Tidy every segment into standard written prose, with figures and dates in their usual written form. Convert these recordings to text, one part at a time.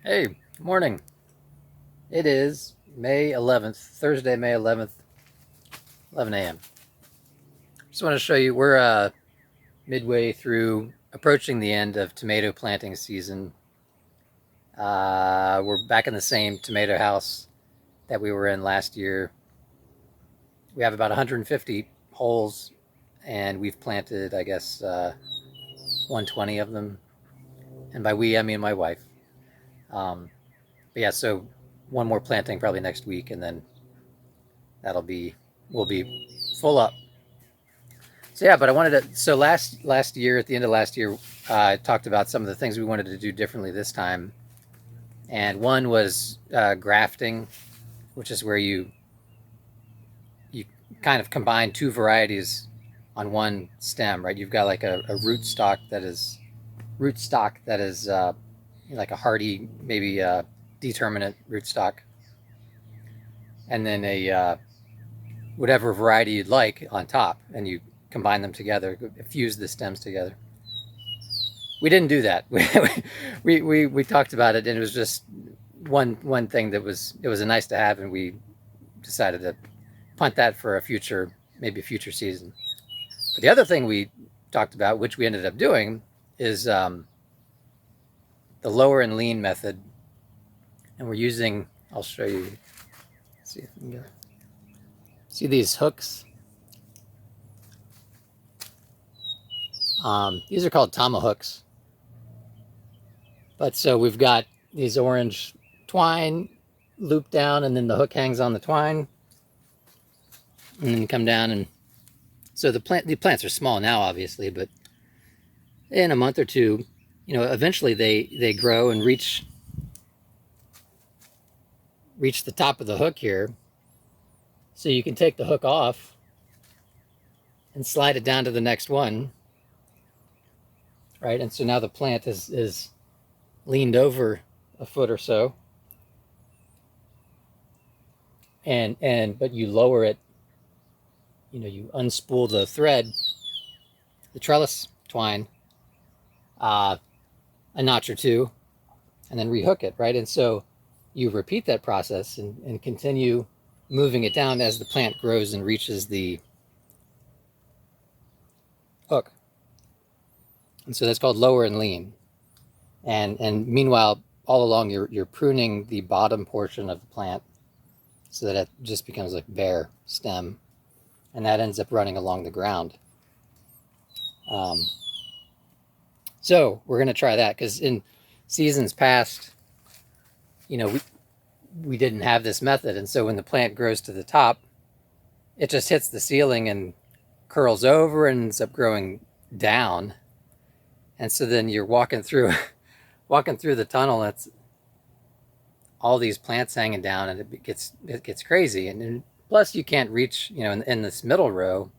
Hey, good morning. It is May 11th, Thursday, May 11th, 11 a.m. Just want to show you we're midway through, approaching the end of tomato planting season. We're back in the same tomato house that we were in last year. We have about 150 holes, and we've planted, I guess, 120 of them. And by we, I mean my wife. But yeah, so one more planting probably next week, and then that'll be we'll be full up. So yeah, but I wanted to. So last year, at the end of last year, I talked about some of the things we wanted to do differently this time, and one was grafting, which is where you kind of combine two varieties on one stem, right? You've got like a rootstock that is like a hardy, maybe determinate rootstock, and then a whatever variety you'd like on top, and you combine them together, fuse the stems together. We didn't do that. We talked about it, and it was just one thing that was a nice to have, and we decided to punt that for a future, maybe a future season. But the other thing we talked about, which we ended up doing, is the lower and lean method, and we're using. I'll show you. Let's see if we can get. See these hooks? These are called tomahawks. But so we've got these orange twine looped down, and then the hook hangs on the twine, and then you come down, and so the plants are small now, obviously, but in a month or two, eventually they grow and reach the top of the hook here. So you can take the hook off and slide it down to the next one, right? And so now the plant is leaned over a foot or so, and but you lower it. You unspool the thread, the trellis twine, a notch or two, and then rehook it, right? And so you repeat that process and continue moving it down as the plant grows and reaches the hook. And so that's called lower and lean. And meanwhile, all along you're pruning the bottom portion of the plant so that it just becomes like bare stem, and that ends up running along the ground. So we're going to try that, because in seasons past, we didn't have this method, and so when the plant grows to the top, it just hits the ceiling and curls over and ends up growing down. And so then you're walking through the tunnel, that's all these plants hanging down, and it gets crazy. And plus you can't reach, in this middle row,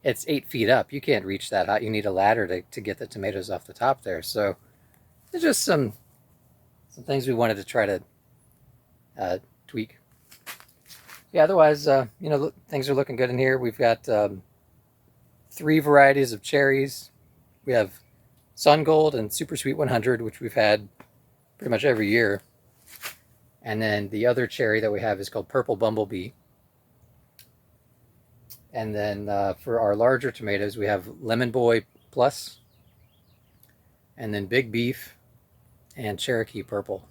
it's 8 feet up. You can't reach that high. You need a ladder to get the tomatoes off the top there. So there's just some things we wanted to try to tweak. Yeah, otherwise, things are looking good in here. We've got 3 varieties of cherries. We have Sun Gold and Super Sweet 100, which we've had pretty much every year. And then the other cherry that we have is called Purple Bumblebee. And then for our larger tomatoes, we have Lemon Boy Plus, and then Big Beef, and Cherokee Purple.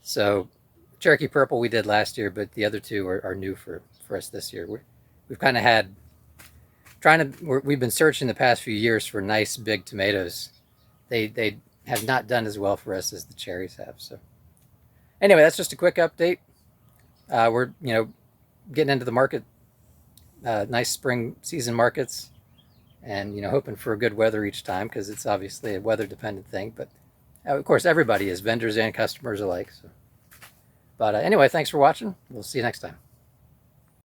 So Cherokee Purple we did last year, but the other two are new for us this year. We've kind of had we've been searching the past few years for nice big tomatoes. They have not done as well for us as the cherries have. So anyway, that's just a quick update. We're getting into the market, nice spring season markets, and hoping for good weather each time, because it's obviously a weather dependent thing. But of course, everybody is, vendors and customers alike. So, but anyway, thanks for watching. We'll see you next time.